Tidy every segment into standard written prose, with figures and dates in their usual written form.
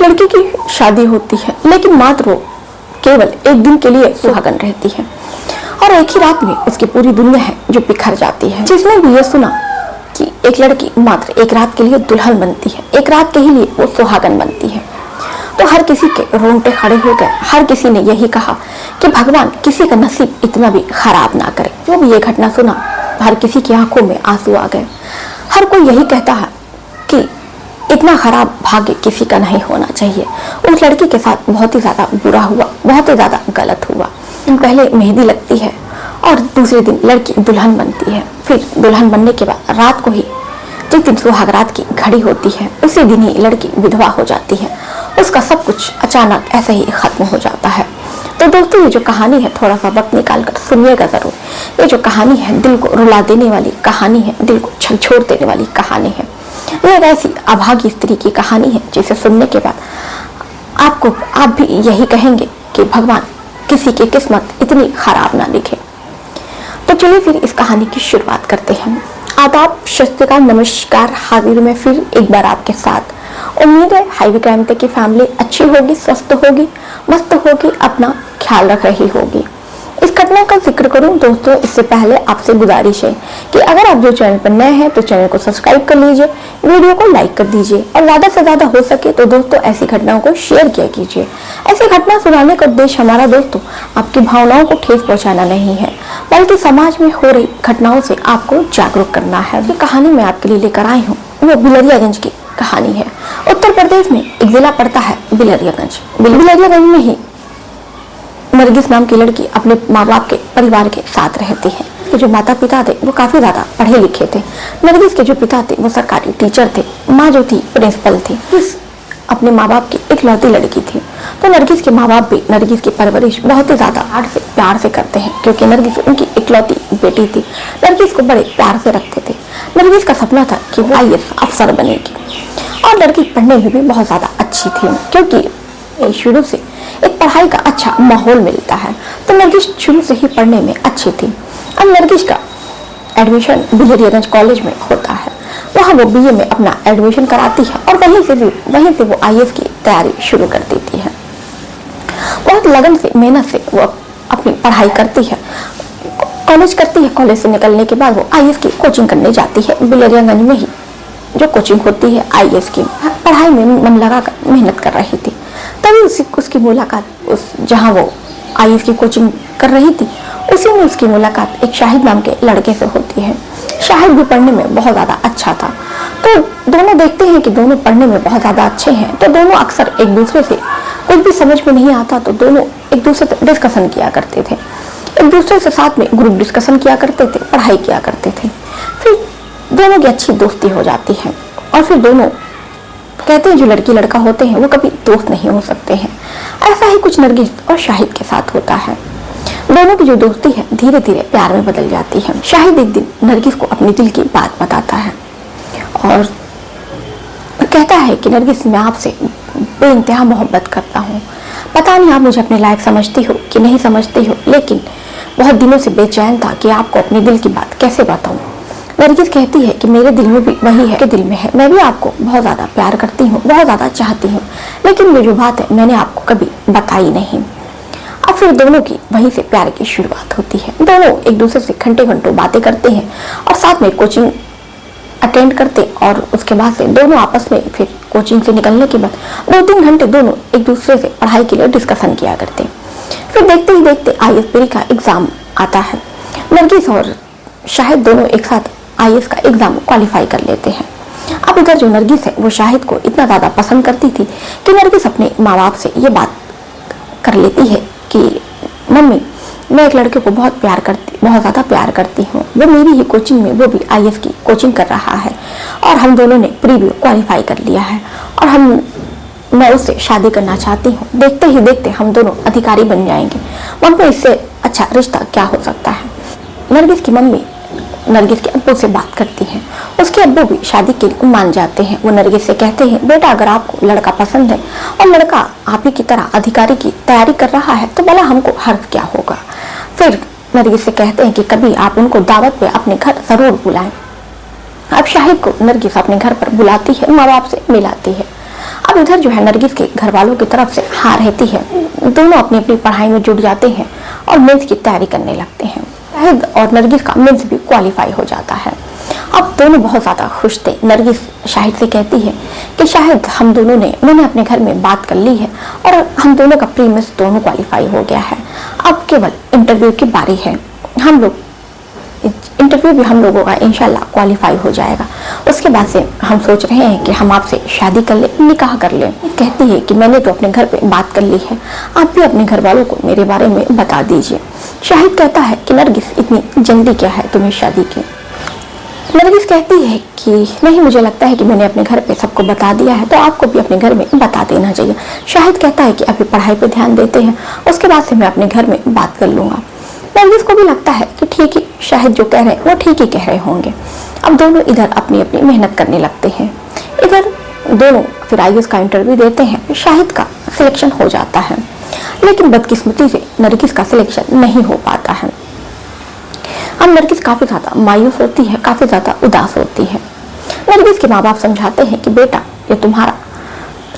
लड़की की शादी होती है, लेकिन मात्र वो केवल एक दिन के लिए सुहागन रहती है और एक ही रात में उसकी पूरी दुनिया है जो बिखर जाती है। जिसने भी ये सुना कि एक लड़की मात्र एक रात के लिए दुल्हन बनती है, एक रात के ही लिए वो सुहागन बनती है, तो हर किसी के रोंगटे खड़े हो गए। हर किसी ने यही कहा कि भगवान किसी का नसीब इतना भी खराब ना करे। जो भी ये घटना सुना, हर किसी की आंखों में आंसू आ गए। हर कोई यही कहता है कि इतना खराब भाग्य किसी का नहीं होना चाहिए। उस लड़की के साथ बहुत ही ज्यादा बुरा हुआ, बहुत ही ज्यादा गलत हुआ। पहले मेहंदी लगती है और दूसरे दिन लड़की दुल्हन बनती है। फिर दुल्हन बनने के बाद रात को ही, जिस दिन सुहाग रात की घड़ी होती है, उसी दिन ही लड़की विधवा हो जाती है। उसका सब कुछ अचानक ऐसे ही खत्म हो जाता है। तो दोस्तों, ये जो कहानी है, थोड़ा सा वक्त निकाल कर सुनिएगा जरूर। ये जो कहानी है दिल को रुला देने वाली कहानी है, दिल को झकझोर देने वाली कहानी है। ये एक ऐसी अभागी स्त्री की कहानी है जिसे सुनने के बाद आप भी यही कहेंगे कि भगवान किसी की किस्मत इतनी खराब ना लिखे। तो चलिए फिर इस कहानी की शुरुआत करते हैं। आदाब, सत श्री अकाल, नमस्कार। हाजिर में फिर एक बार आपके साथ। उम्मीद है हाईवे क्राइम तक की फैमिली अच्छी होगी, स्वस्थ होगी, मस्त होगी, अपना ख्याल रख रही होगी। इस घटना का जिक्र करूं दोस्तों, इससे पहले आपसे गुजारिश है कि अगर आप जो चैनल पर नए हैं तो चैनल को सब्सक्राइब कर लीजिए, वीडियो को लाइक कर दीजिए और ज्यादा से ज्यादा हो सके तो दोस्तों ऐसी घटनाओं को शेयर किया कीजिए। ऐसी घटना सुनाने का उद्देश्य हमारा दोस्तों आपकी भावनाओं को ठेस पहुंचाना नहीं है, बल्कि समाज में हो रही घटनाओं से आपको जागरूक करना है। ये कहानी मैं आपके लिए लेकर आई हूँ, वो बिलरियागंज की कहानी है। उत्तर प्रदेश में एक जिला पड़ता है बिलरियागंज। बिलरियागंज में ही नरगिस नाम की लड़की अपने माँ बाप के परिवार के साथ रहती है। उसके जो माता पिता थे वो काफी ज्यादा पढ़े लिखे थे। नरगिस के जो पिता थे वो सरकारी टीचर थे, माँ जो थी प्रिंसिपल थी। इस अपने माँ बाप की इकलौती लड़की थी। तो नरगिस के माँ बाप भी नरगिस की परवरिश बहुत ही ज्यादा प्यार से करते हैं, क्योंकि नरगिस उनकी इकलौती बेटी थी। नरगिस को बड़े प्यार से रखते थे। नरगिस का सपना था कि वो IAS अफसर बनेगी और लड़की पढ़ने में भी बहुत ज्यादा अच्छी थी, क्योंकि शुरू से एक पढ़ाई का अच्छा माहौल मिलता है। तो नरगिस शुरू से ही पढ़ने में अच्छी थी। अब नरगिस का एडमिशन बिलरियागंज कॉलेज में होता है। वहाँ वो BA में अपना एडमिशन कराती है और वहीं से वो IAS की तैयारी शुरू कर देती है। बहुत लगन से, मेहनत से वो अपनी पढ़ाई करती है, कॉलेज करती है। कॉलेज से निकलने के बाद वो IAS की कोचिंग करने जाती है। बिलरियागंज में ही जो कोचिंग होती है IAS की, पढ़ाई में मन लगाकर मेहनत कर रही थी। तभी उसकी मुलाकात जहाँ वो IAS की कोचिंग कर रही थी, उसी में उसकी मुलाकात एक शाहिद नाम के लड़के से होती है। शाहिद भी पढ़ने में बहुत ज्यादा अच्छा था। तो दोनों देखते हैं कि दोनों पढ़ने में बहुत ज्यादा अच्छे हैं। तो दोनों अक्सर एक दूसरे से, कुछ भी समझ में नहीं आता तो दोनों एक दूसरे से डिस्कशन किया करते थे, एक दूसरे से साथ में ग्रुप डिस्कशन किया करते थे, पढ़ाई किया करते थे। फिर दोनों की अच्छी दोस्ती हो जाती है और फिर दोनों कहते हैं जो लड़की लड़का होते हैं वो कभी दोस्त नहीं हो सकते हैं। ऐसा ही कुछ नरगिस और शाहिद के साथ होता है। दोनों की जो दोस्ती है धीरे धीरे प्यार में बदल जाती है। शाहिद एक दिन नरगिस को अपने दिल की बात बताता है और कहता है कि नरगिस, मैं आपसे बेइंतहा मोहब्बत करता हूँ। पता नहीं आप मुझे अपने लायक समझती हो कि नहीं समझती हो, लेकिन बहुत दिनों से बेचैन था कि आपको अपने दिल की बात कैसे बताऊं। नरगिस कहती है कि मेरे दिल में भी वही है कि दिल में है, मैं भी आपको बहुत ज्यादा प्यार करती हूँ, बहुत ज्यादा चाहती हूँ, लेकिन ये जो बात है मैंने आपको कभी बताई नहीं। अब फिर दोनों की वहीं से प्यार की शुरुआत होती है। दोनों एक दूसरे से घंटे घंटों बातें करते हैं और साथ में कोचिंग अटेंड करते, और उसके बाद से दोनों आपस में फिर कोचिंग से निकलने के बाद 2-3 घंटे दोनों एक दूसरे से पढ़ाई के लिए डिस्कशन किया करते। फिर देखते ही देखते IAS प्री का एग्जाम आता है। नरगिस और शाहिद दोनों एक साथ IAS का एग्जाम क्वालिफाई कर लेते हैं। अब इधर जो नरगिस है वो शाहिद को इतना ज्यादा पसंद करती थी कि नरगिस अपने माँ बाप से ये बात कर लेती है कि मम्मी, मैं एक लड़के को बहुत ज्यादा प्यार करती हूँ, वो मेरी ही कोचिंग में, वो भी IAS की कोचिंग कर रहा है और हम दोनों ने प्री भी क्वालिफाई कर लिया है और मैं उससे शादी करना चाहती हूँ। देखते ही देखते हम दोनों अधिकारी बन जाएंगे। मम्मी, इससे अच्छा रिश्ता क्या हो सकता है। नरगिस की मम्मी नरगिस के अब्बू से बात करती हैं। उसके अब्बू भी शादी के लिए मान जाते हैं। वो नरगिस से कहते हैं, बेटा अगर आपको लड़का पसंद है और लड़का आप ही की तरह अधिकारी की तैयारी कर रहा है तो भला हमको हर्ज क्या होगा। फिर नरगिस से कहते हैं कि कभी आप उनको दावत पे अपने घर जरूर बुलाएं। अब शाहिद को नरगिस अपने घर पर बुलाती है, माँ बाप से मिलाती है। अब इधर जो है नरगिस के घर वालों की तरफ से हार रहती है। दोनों अपनी अपनी पढ़ाई में जुट जाते हैं और मेंस की तैयारी करने लगते हैं। शाहिद और नरगिस का मेंस भी क्वालिफाई हो जाता है। अब दोनों बहुत ज़्यादा खुश थे। नरगिस शाहिद से कहती है कि शाहिद मैंने अपने घर में बात कर ली है और हम दोनों का प्री मेंस दोनों क्वालिफाई हो गया है। अब केवल इंटरव्यू की बारी है। इंटरव्यू भी हम लोगों का इंशाल्लाह क्वालिफाई हो जाएगा। उसके बाद से हम सोच रहे हैं कि हम आपसे शादी कर ले, निकाह कर ले। कहती है कि मैंने तो अपने घर पे बात कर ली है, आप भी अपने घर वालों को मेरे बारे में बता दीजिए। शाहिद कहता है कि नरगिस इतनी जल्दी क्या है तुम्हें शादी की। नरगिस कहती है कि नहीं, मुझे लगता है कि मैंने अपने घर पे सबको बता दिया है, तो आपको भी अपने घर में बता देना चाहिए। शाहिद कहता है कि अभी पढ़ाई पे ध्यान देते हैं, उसके बाद से मैं अपने घर में बात कर लूंगा। नरगिस को भी लगता है कि ठीक ही शाहिद जो कह रहे हैं वो ठीक ही कह रहे होंगे। अब दोनों इधर अपनी अपनी मेहनत करने लगते हैं। इधर दोनों फिर आईएएस का इंटरव्यू देते हैं। शाहिद का सिलेक्शन हो जाता है, लेकिन बदकिस्मती से नरगिस का सिलेक्शन नहीं हो पाता है। अब नरगिस काफी ज्यादा मायूस होती है, काफी ज्यादा उदास होती है। नरगिस के माँ बाप समझाते हैं कि बेटा, ये तुम्हारा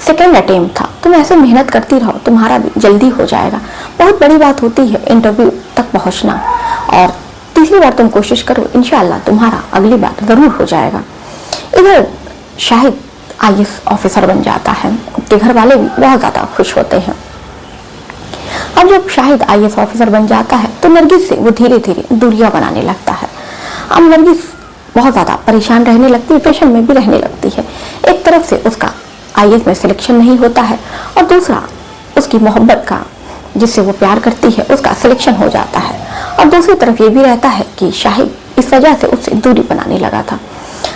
सेकेंड अटेम्प्ट था, तुम ऐसे मेहनत करती रहो, तुम्हारा भी जल्दी हो जाएगा। बहुत बड़ी बात होती है इंटरव्यू तक पहुंचना, और तीसरी बार तुम कोशिश करो, इंशाल्लाह तुम्हारा अगली बार जरूर हो जाएगा। इधर शाहिद आईएएस ऑफिसर बन जाता है, उसके घर वाले भी बहुत ज्यादा खुश होते हैं। अब जब शाहिद आईएएस ऑफिसर बन जाता है तो नरगिस से वो धीरे धीरे दूरियां बनाने लगता है। अब नरगिस बहुत ज्यादा परेशान रहने लगती है, डिप्रेशन में भी रहने लगती है। एक तरफ से उसका आईएएस में सिलेक्शन नहीं होता है, और दूसरा उसकी मोहब्बत का, जिससे वो प्यार करती है, उसका सिलेक्शन हो जाता है। और दूसरी तरफ ये भी रहता है कि शाहिद इस वजह से उससे दूरी बनाने लगा था।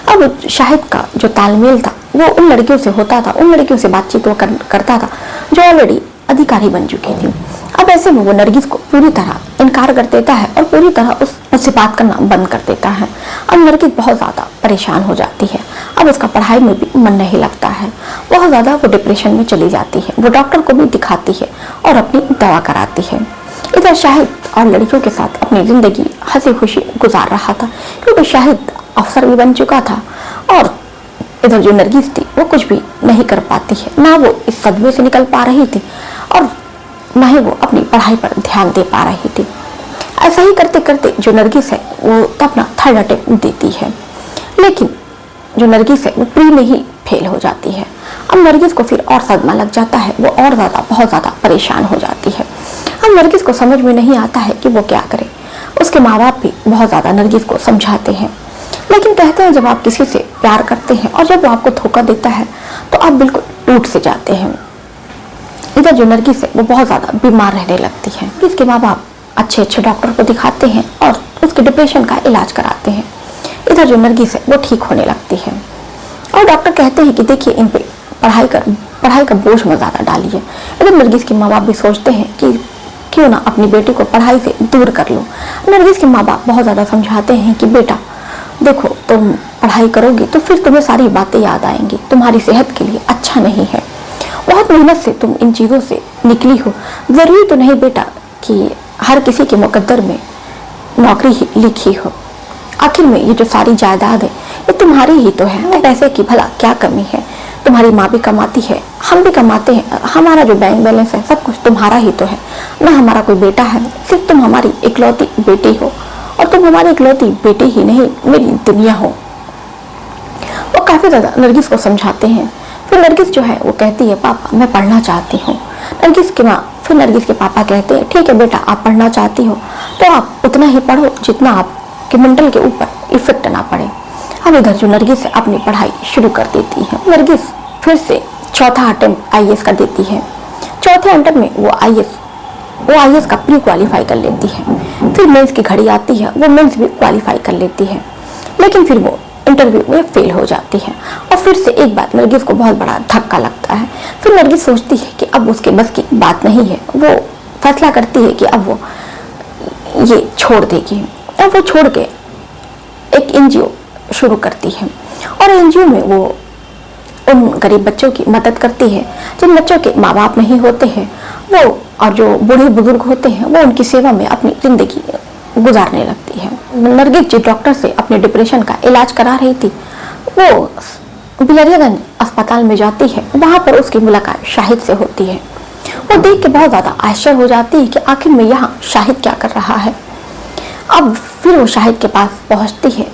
अब शाहिद का जो तालमेल था वो उन लड़कियों से होता था, उन लड़कियों से बातचीत वो करता था जो ऑलरेडी अधिकारी बन चुकी थी। अब ऐसे में वो नरगिस को पूरी तरह इनकार कर देता है और पूरी तरह उससे बात करना बंद कर देता है। अब नरगिस बहुत ज्यादा परेशान हो जाती है। अब उसका पढ़ाई में भी मन नहीं लगता है, बहुत ज्यादा वो डिप्रेशन में चली जाती है। वो डॉक्टर को भी दिखाती है और अपनी दवा कराती है। इधर शाहिद और लड़कियों के साथ अपनी जिंदगी हंसी खुशी गुजार रहा था, क्योंकि शाहिद अफसर भी बन चुका था, और इधर जो नरगिस थी वो कुछ भी नहीं कर पाती है। ना वो इस सदमे से निकल पा रही थी और ना ही वो अपनी पढ़ाई पर ध्यान दे पा रही थी। ऐसा ही करते करते जो नरगिस है वो अपना थर्ड अटेम्प्ट देती है, लेकिन जो नरगिस है वो प्री में ही फेल हो जाती है। अब नरगिस को फिर और सदमा लग जाता है, वो और ज्यादा बहुत ज्यादा परेशान हो जाती है। अब नरगिस को समझ में नहीं आता है कि वो क्या करे। उसके माँ बाप भी बहुत ज्यादा नरगिस को समझाते हैं, लेकिन कहते हैं जब आप किसी से प्यार करते हैं और जब वो आपको धोखा देता है तो आप बिल्कुल टूट से जाते हैं। इधर जो नरगिस है वो बहुत ज्यादा बीमार रहने लगती है। इसके माँ बाप अच्छे अच्छे डॉक्टर को दिखाते हैं और उसके डिप्रेशन का इलाज कराते हैं। इधर जो नरगिस है वो ठीक होने लगती है, और डॉक्टर कहते हैं कि देखिए इन पे पढ़ाई का बोझ मत ज्यादा डालिए। इधर नरगिस के माँ बाप भी सोचते हैं कि क्यों ना अपनी बेटी को पढ़ाई से दूर कर लो। नरगिस के माँ बाप बहुत ज्यादा समझाते हैं कि बेटा देखो, तुम पढ़ाई करोगी तो फिर तुम्हें सारी बातें याद आएंगी, तुम्हारी सेहत के लिए अच्छा नहीं है। बहुत मेहनत से तुम इन चीजों से निकली हो, जरूरी तो नहीं बेटा कि हर किसी के मुकद्दर में नौकरी ही लिखी हो। आखिर में ये जो सारी जायदाद है ये तुम्हारी ही तो है, पैसे की भला क्या कमी है। तुम्हारी माँ भी कमाती है, हम भी कमाते हैं, हमारा जो बैंक बैलेंस है सब कुछ तुम्हारा ही तो है ना। हमारा कोई बेटा है, सिर्फ तुम हमारी इकलौती बेटी हो, और तुम हमारी इकलौती बेटी ही नहीं मेरी दुनिया हो। वो काफी ज्यादा नरगिस को समझाते हैं। फिर नरगिस जो है वो कहती है पापा मैं पढ़ना चाहती हूँ। फिर नरगिस के पापा कहते हैं ठीक है बेटा, आप पढ़ना चाहती हो तो आप उतना ही पढ़ो जितना आपके मेंटल के ऊपर इफेक्ट ना पड़े। अब इधर जो नरगिस है अपनी पढ़ाई शुरू कर देती है। नरगिस फिर से चौथा अटेम्प्ट आईएएस कर देती है। चौथे अटेम्प्ट में वो आईएएस का प्री क्वालिफाई कर लेती है। फिर मेंस की घड़ी आती है, वो मेंस भी क्वालिफाई कर लेती है, लेकिन फिर वो इंटरव्यू में फेल हो जाती है। और फिर से एक बार नरगिस को बहुत बड़ा धक्का लगता है। फिर नरगिस सोचती है कि अब उसके बस की बात नहीं है। वो फैसला करती है कि अब वो ये छोड़ देगी। अब वो छोड़ के एक एनजीओ शुरू करती है, और एनजीओ में वो उन गरीब बच्चों की मदद करती है जिन बच्चों के माँ बाप नहीं होते हैं, वो और जो बूढ़े बुजुर्ग होते हैं वो उनकी सेवा में अपनी जिंदगी गुजारने लगती है। नरगिस जिस डॉक्टर से अपने डिप्रेशन का इलाज करा रही थी वो बिलरियागंज अस्पताल में जाती है, वहां पर उसकी मुलाकात शाहिद से होती है। वो देख के बहुत ज्यादा आश्चर्य हो जाती है कि आखिर में यहाँ शाहिद क्या कर रहा है। अब फिर वो शाहिद के पास पहुंचती है,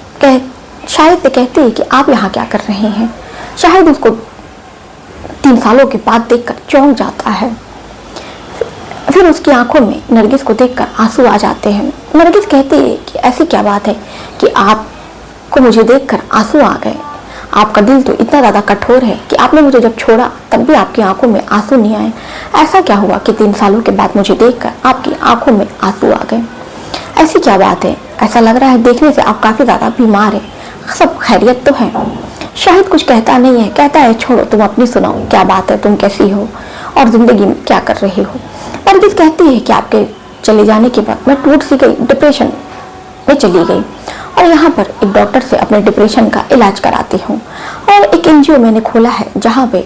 शाहिद से कहती है कि आप यहाँ क्या कर रहे हैं। शाहिद उसको 3 सालों के बाद देखकर चौंक जाता है। फिर उसकी आंखों में नरगिस को देखकर आंसू आ जाते हैं। नरगिस कहती है कि ऐसी क्या बात है कि आपको मुझे देखकर आंसू आ गए। आपका दिल तो इतना ज़्यादा कठोर है कि आपने मुझे जब छोड़ा तब भी आपकी आंखों में आंसू नहीं आए। ऐसा क्या हुआ कि 3 सालों के बाद मुझे देखकर आपकी आंखों में आंसू आ गए। ऐसी क्या बात है, ऐसा लग रहा है देखने से आप काफ़ी ज़्यादा बीमार हैं, सब खैरियत तो है। शाहिद कुछ कहता नहीं है, कहता है छोड़ो तुम अपनी सुनाओ, क्या बात है, तुम कैसी हो और ज़िंदगी में क्या कर रहे हो। नरगिस कहती है कि आपके चले जाने के बाद मैं टूट सी गई, डिप्रेशन में चली गई और यहाँ पर एक डॉक्टर से अपने डिप्रेशन का इलाज कराती हूँ और एक एनजीओ मैंने खोला है जहाँ पे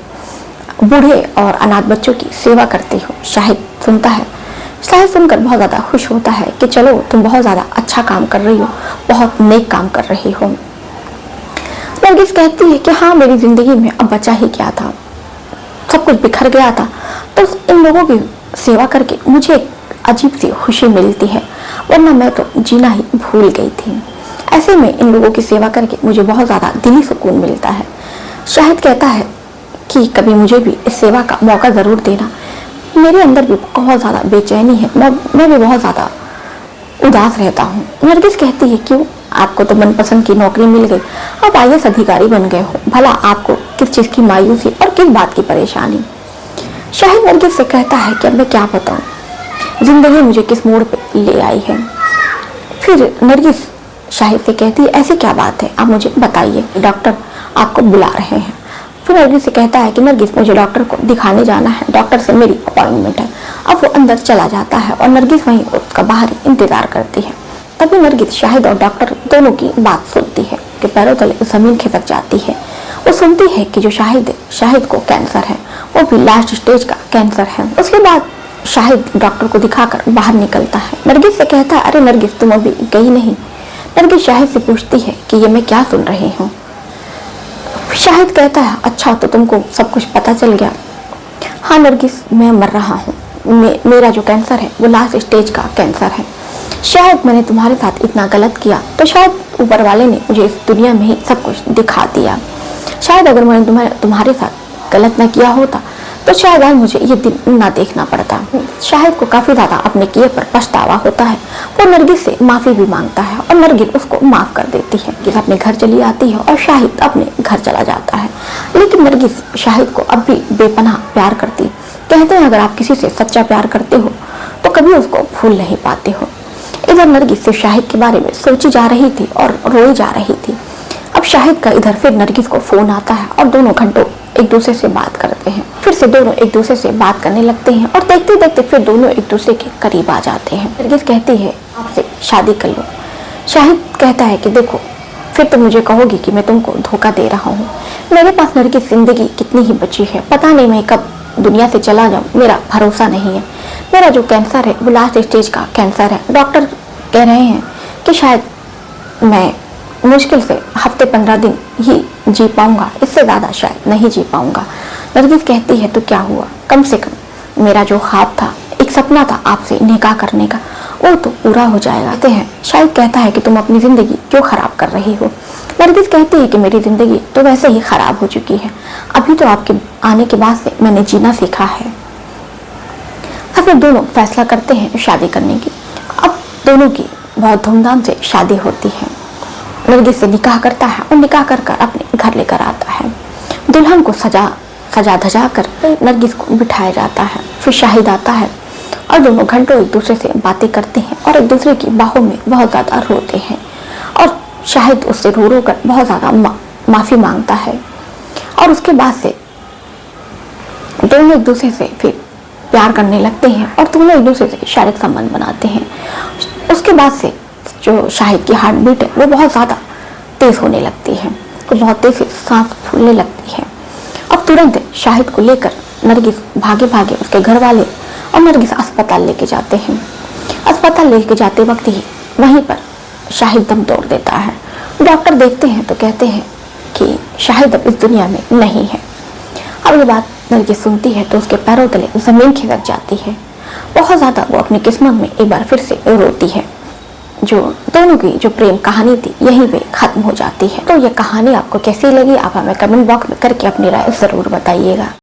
बूढ़े और अनाथ बच्चों की सेवा करती हूँ। शाहिद सुनता है, शाहिद सुनकर बहुत ज़्यादा खुश होता है कि चलो तुम बहुत ज़्यादा अच्छा काम कर रही हो, बहुत नेक काम कर रही हो। नरगिस कहती है कि हाँ, मेरी ज़िंदगी में अब बचा ही क्या था, सब कुछ बिखर गया था, तो इन लोगों की सेवा करके मुझे एक अजीब सी खुशी मिलती है, वरना मैं तो जीना ही भूल गई थी। ऐसे में इन लोगों की सेवा करके मुझे बहुत ज़्यादा दिली सुकून मिलता है। शाहिद कहता है कि कभी मुझे भी इस सेवा का मौका ज़रूर देना, मेरे अंदर भी बहुत ज़्यादा बेचैनी है, मैं भी बहुत ज़्यादा उदास रहता हूँ। नरगिस कहती है क्यों, आपको तो मनपसंद की नौकरी मिल गई, आप IAS अधिकारी बन गए हो, भला आपको किस चीज़ की मायूसी और किस बात की परेशानी। शाहिद नरगिस से कहता है कि अब मैं क्या बताऊँ, जिंदगी मुझे किस मोड़ पे ले आई है। फिर नरगिस शाहिद से कहती है ऐसी क्या बात है, आप मुझे बताइए, डॉक्टर आपको बुला रहे हैं। फिर नरगिस से कहता है कि नरगिस मुझे डॉक्टर को दिखाने जाना है, डॉक्टर से मेरी अपॉइंटमेंट है। अब वो अंदर चला जाता है और नरगिस वहीं उसका बाहर इंतजार करती है। तभी नरगिस शाहिद और डॉक्टर दोनों की बात सुनती है कि पैरों तले जमीन खिसक जाती है। वो सुनती है कि जो शाहिद को कैंसर है, वो भी लास्ट स्टेज का कैंसर है। उसके बाद शाहिद डॉक्टर को दिखाकर बाहर निकलता है। नरगिस से कहता है अरे नरगिस, तुम अभी गई नहीं। नरगिस शाहिद से पूछती है कि ये मैं क्या सुन रही हूँ। शाहिद कहता है अच्छा, तो तुमको सब कुछ पता चल गया। हाँ नरगिस, मैं मर रहा हूँ, मेरा जो कैंसर है वो लास्ट स्टेज का कैंसर है। शायद मैंने तुम्हारे साथ इतना गलत किया तो शायद ऊपर वाले ने मुझे इस दुनिया में ही सब कुछ दिखा दिया। शायद अगर मैंने तुम्हारे साथ गलत ना किया होता तो शायद आज मुझे ये दिन ना देखना पड़ता। शाहिद को काफ़ी ज़्यादा अपने किए पर पछतावा होता है। वो नरगिस से माफ़ी भी मांगता है और नरगिस उसको माफ़ कर देती है। नरगिस अपने घर चली आती है और शाहिद अपने घर चला जाता है। लेकिन नरगिस शाहिद को अब भी बेपनाह प्यार करती। कहते हैं अगर आप किसी से सच्चा प्यार करते हो तो कभी उसको भूल नहीं पाते हो। इधर नरगिस से शाहिद के बारे में सोची जा रही थी और रोई जा रही थी। अब शाहिद का इधर फिर नरगिस को फोन आता है और दोनों घंटों एक दूसरे से बात करते हैं। फिर से दोनों एक दूसरे से बात करने लगते हैं और देखते देखते फिर दोनों एक दूसरे के करीब आ जाते हैं। नरगिस कहती है आपसे शादी कर लो। शाहिद कहता है कि देखो, फिर तुम मुझे कहोगी कि मैं तुमको धोखा दे रहा हूँ। मेरे पास नरगिस जिंदगी कितनी ही बची है, पता नहीं मैं कब दुनिया से चला जाऊँ, मेरा भरोसा नहीं है। मेरा जो कैंसर है वो लास्ट स्टेज का कैंसर है। डॉक्टर कह रहे हैं कि शायद मैं मुश्किल से हफ्ते 15 दिन ही जी पाऊंगा, इससे ज़्यादा शायद नहीं जी पाऊंगा। नरगिस कहती है तो क्या हुआ, कम से कम मेरा जो ख्वाब था, एक सपना था आपसे निकाह करने का, वो तो पूरा हो जाएगा। कहते हैं शायद कहता है कि तुम अपनी ज़िंदगी क्यों ख़राब कर रही हो। नरगिस कहती है कि मेरी ज़िंदगी तो वैसे ही ख़राब हो चुकी है, अभी तो आपके आने के बाद से मैंने जीना सीखा है। अब वे दोनों फैसला करते हैं शादी करने की। अब दोनों की बहुत धूमधाम से शादी होती है। नरगिस से निकाह करता है और निकाह कर अपने घर लेकर आता है। दुल्हन को सजा धजा कर नरगिस को बिठाया जाता है। फिर शाहिद आता है और दोनों घंटों एक दूसरे से बातें करते हैं और एक दूसरे की बाहों में बहुत ज़्यादा रोते हैं और शाहिद उससे रो रो कर बहुत ज़्यादा माफ़ी मांगता है। और उसके बाद से दोनों एक दूसरे से फिर प्यार करने लगते हैं और दोनों एक दूसरे से शारीरिक संबंध बनाते हैं। उसके बाद से जो शाहिद की हार्ट बीट है वो बहुत ज़्यादा तेज़ होने लगती है, तो बहुत तेज़ सांस फूलने लगती है। अब तुरंत शाहिद को लेकर नरगिस भागे भागे उसके घर वाले और नरगिस अस्पताल लेके जाते हैं। अस्पताल लेके जाते वक्त ही वहीं पर शाहिद दम तोड़ देता है। डॉक्टर देखते हैं तो कहते हैं कि शाहिद अब इस दुनिया में नहीं है। अब ये बात नरगिस सुनती है तो उसके पैरों तले जमीन खिसक जाती है। बहुत ज्यादा वो अपनी किस्मत में एक बार फिर से रोती है। जो दोनों की जो प्रेम कहानी थी यहीं पे खत्म हो जाती है। तो ये कहानी आपको कैसी लगी आप हमें कमेंट बॉक्स में करके अपनी राय जरूर बताइएगा।